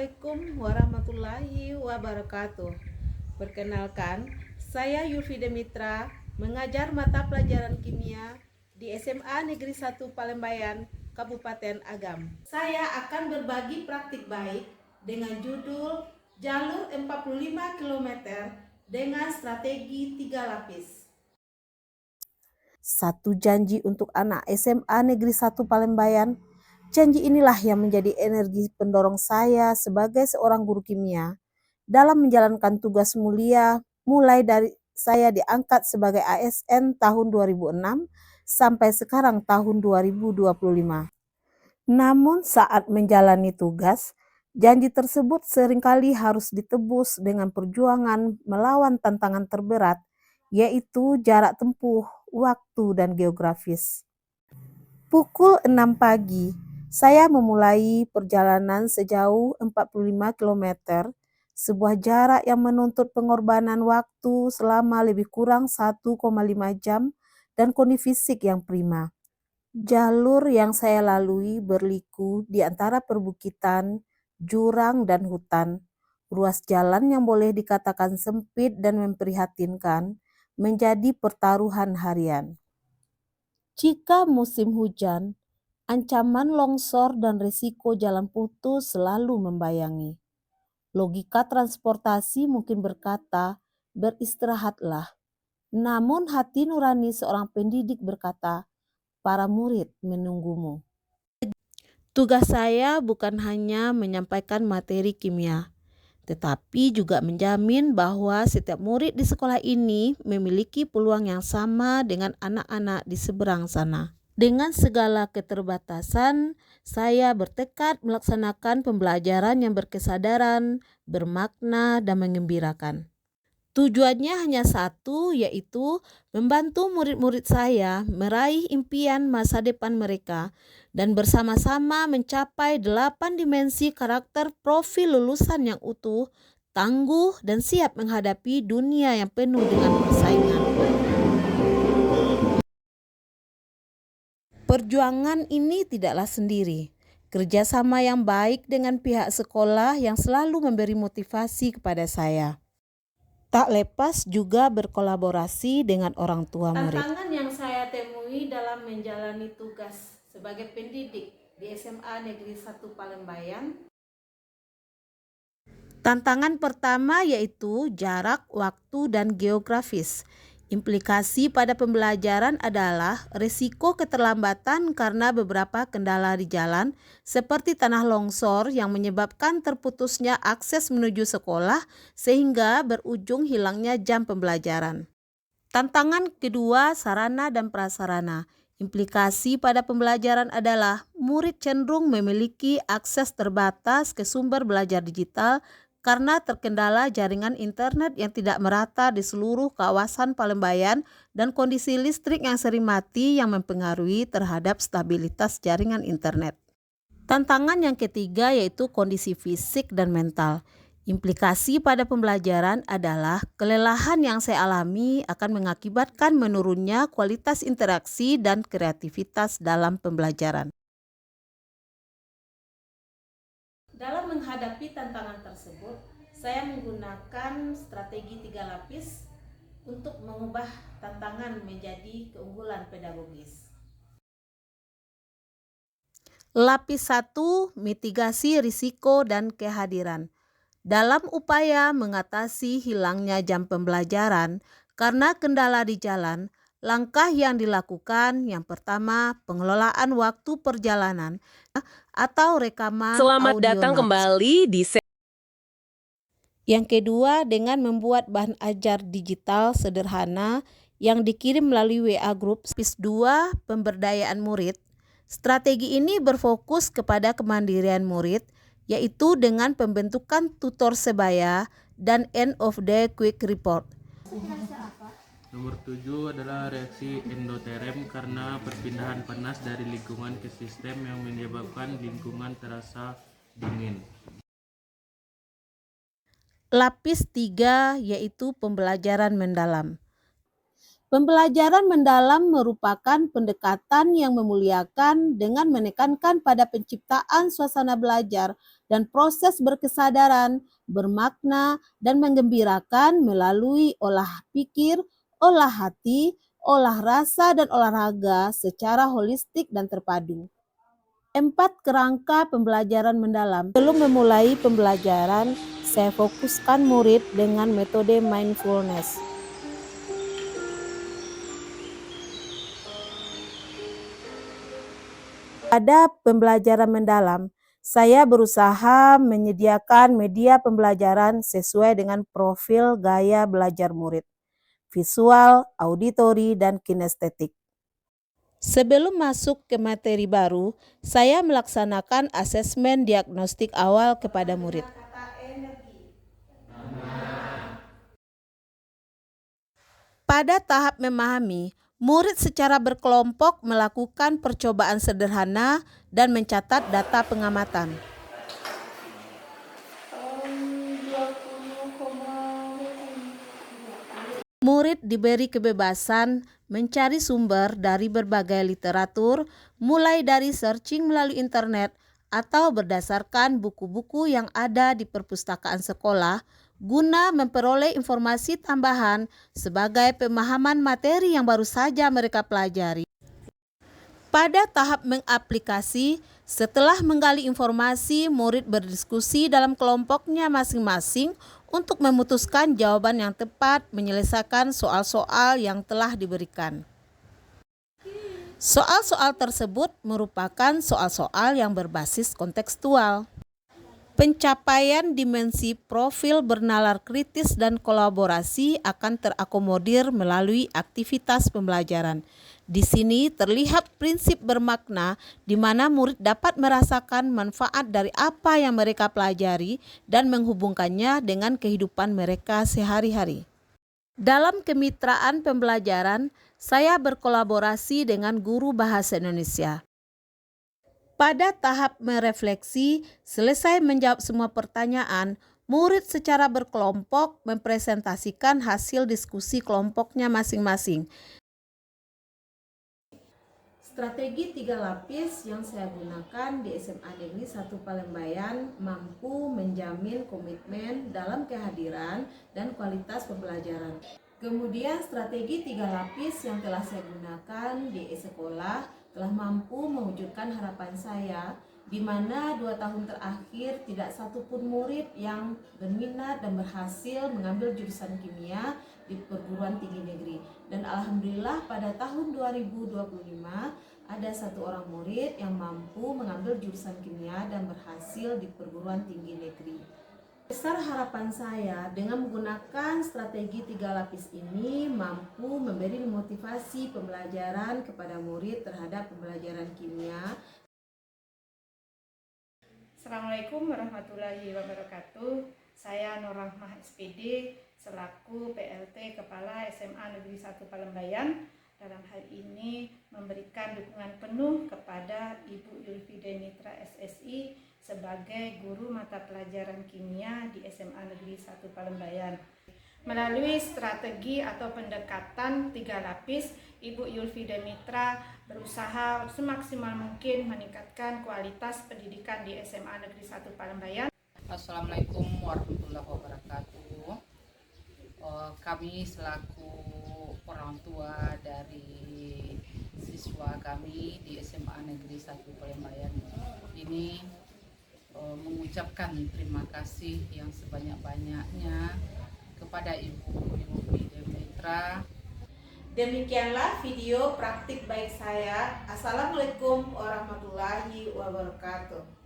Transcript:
Assalamualaikum warahmatullahi wabarakatuh. Perkenalkan, saya Yulfi Demitra, mengajar mata pelajaran kimia di SMA Negeri 1 Palembayan, Kabupaten Agam. Saya akan berbagi praktik baik dengan judul Jalur 45 km dengan strategi 3 lapis. Satu janji untuk anak SMA Negeri 1 Palembayan. Janji inilah yang menjadi energi pendorong saya sebagai seorang guru kimia dalam menjalankan tugas mulia mulai dari saya diangkat sebagai ASN tahun 2006 sampai sekarang tahun 2025. Namun saat menjalani tugas, janji tersebut seringkali harus ditebus dengan perjuangan melawan tantangan terberat, yaitu jarak tempuh, waktu, dan geografis. Pukul 6 pagi, saya memulai perjalanan sejauh 45 km, sebuah jarak yang menuntut pengorbanan waktu selama lebih kurang 1,5 jam dan kondisi fisik yang prima. Jalur yang saya lalui berliku di antara perbukitan, jurang, dan hutan. Ruas jalan yang boleh dikatakan sempit dan memprihatinkan menjadi pertaruhan harian. Jika musim hujan, ancaman longsor dan risiko jalan putus selalu membayangi. Logika transportasi mungkin berkata, beristirahatlah. Namun hati nurani seorang pendidik berkata, para murid menunggumu. Tugas saya bukan hanya menyampaikan materi kimia, tetapi juga menjamin bahwa setiap murid di sekolah ini memiliki peluang yang sama dengan anak-anak di seberang sana. Dengan segala keterbatasan, saya bertekad melaksanakan pembelajaran yang berkesadaran, bermakna, dan mengembirakan. Tujuannya hanya satu, yaitu membantu murid-murid saya meraih impian masa depan mereka dan bersama-sama mencapai 8 dimensi karakter profil lulusan yang utuh, tangguh, dan siap menghadapi dunia yang penuh dengan persaingan. Perjuangan ini tidaklah sendiri. Kerjasama yang baik dengan pihak sekolah yang selalu memberi motivasi kepada saya. Tak lepas juga berkolaborasi dengan orang tua murid. Tantangan yang saya temui dalam menjalani tugas sebagai pendidik di SMA Negeri 1 Palembayan. Tantangan pertama yaitu jarak, waktu, dan geografis. Implikasi pada pembelajaran adalah risiko keterlambatan karena beberapa kendala di jalan seperti tanah longsor yang menyebabkan terputusnya akses menuju sekolah sehingga berujung hilangnya jam pembelajaran. Tantangan kedua, sarana dan prasarana. Implikasi pada pembelajaran adalah murid cenderung memiliki akses terbatas ke sumber belajar digital karena terkendala jaringan internet yang tidak merata di seluruh kawasan Palembayan dan kondisi listrik yang sering mati yang mempengaruhi terhadap stabilitas jaringan internet. Tantangan yang ketiga yaitu kondisi fisik dan mental. Implikasi pada pembelajaran adalah kelelahan yang saya alami akan mengakibatkan menurunnya kualitas interaksi dan kreativitas dalam pembelajaran. Dalam menghadapi tantangan tersebut, saya menggunakan strategi 3 lapis untuk mengubah tantangan menjadi keunggulan pedagogis. Lapis 1, mitigasi risiko dan kehadiran. Dalam upaya mengatasi hilangnya jam pembelajaran karena kendala di jalan, langkah yang dilakukan yang pertama, pengelolaan waktu perjalanan atau rekaman Selamat audio datang notes. kembali di Yang kedua, dengan membuat bahan ajar digital sederhana yang dikirim melalui WA Group. Lapis 2, pemberdayaan murid. Strategi ini berfokus kepada kemandirian murid, yaitu dengan pembentukan tutor sebaya dan end of day quick report. Nomor 7 adalah reaksi endoterm karena perpindahan panas dari lingkungan ke sistem yang menyebabkan lingkungan terasa dingin. Lapis 3 yaitu pembelajaran mendalam. Pembelajaran mendalam merupakan pendekatan yang memuliakan dengan menekankan pada penciptaan suasana belajar dan proses berkesadaran, bermakna, dan menggembirakan melalui olah pikir, olah hati, olah rasa, dan olahraga secara holistik dan terpadu. 4 kerangka pembelajaran mendalam. Sebelum memulai pembelajaran, saya fokuskan murid dengan metode mindfulness. Pada pembelajaran mendalam, saya berusaha menyediakan media pembelajaran sesuai dengan profil gaya belajar murid, visual, auditori, dan kinestetik. Sebelum masuk ke materi baru, saya melaksanakan asesmen diagnostik awal kepada murid. Pada tahap memahami, murid secara berkelompok melakukan percobaan sederhana dan mencatat data pengamatan. Murid diberi kebebasan mencari sumber dari berbagai literatur, mulai dari searching melalui internet atau berdasarkan buku-buku yang ada di perpustakaan sekolah, guna memperoleh informasi tambahan sebagai pemahaman materi yang baru saja mereka pelajari. Pada tahap mengaplikasi, setelah menggali informasi, murid berdiskusi dalam kelompoknya masing-masing untuk memutuskan jawaban yang tepat menyelesaikan soal-soal yang telah diberikan. Soal-soal tersebut merupakan soal-soal yang berbasis kontekstual. Pencapaian dimensi profil bernalar kritis dan kolaborasi akan terakomodir melalui aktivitas pembelajaran. Di sini terlihat prinsip bermakna di mana murid dapat merasakan manfaat dari apa yang mereka pelajari dan menghubungkannya dengan kehidupan mereka sehari-hari. Dalam kemitraan pembelajaran, saya berkolaborasi dengan guru bahasa Indonesia. Pada tahap merefleksi, selesai menjawab semua pertanyaan, murid secara berkelompok mempresentasikan hasil diskusi kelompoknya masing-masing. Strategi 3 lapis yang saya gunakan di SMA Negeri 1 Palembayan mampu menjamin komitmen dalam kehadiran dan kualitas pembelajaran. Kemudian strategi 3 lapis yang telah saya gunakan di sekolah telah mampu mewujudkan harapan saya, di mana 2 tahun terakhir tidak satupun murid yang berminat dan berhasil mengambil jurusan kimia di perguruan tinggi negeri. Dan alhamdulillah pada tahun 2025 ada 1 orang murid yang mampu mengambil jurusan kimia dan berhasil di perguruan tinggi negeri. Besar harapan saya dengan menggunakan strategi 3 lapis ini mampu memberi motivasi pembelajaran kepada murid terhadap pembelajaran kimia. Assalamualaikum warahmatullahi wabarakatuh. Saya Nur Rahmah SPD selaku PLT Kepala SMA Negeri 1 Palembayan. Dalam hal ini memberikan dukungan penuh kepada Ibu Yulfide Mitra SSI sebagai guru mata pelajaran kimia di SMA Negeri 1 Palembayan. Melalui strategi atau pendekatan 3 lapis, Ibu Yulfide Mitra berusaha semaksimal mungkin meningkatkan kualitas pendidikan di SMA Negeri 1 Palembayan. Assalamualaikum warahmatullahi wabarakatuh. Kami selaku orang tua dari siswa kami di SMA Negeri 1 Palembayan ini mengucapkan terima kasih yang sebanyak-banyaknya kepada Ibu Yulfide Mitra. Demikianlah video praktik baik saya. Assalamualaikum warahmatullahi wabarakatuh.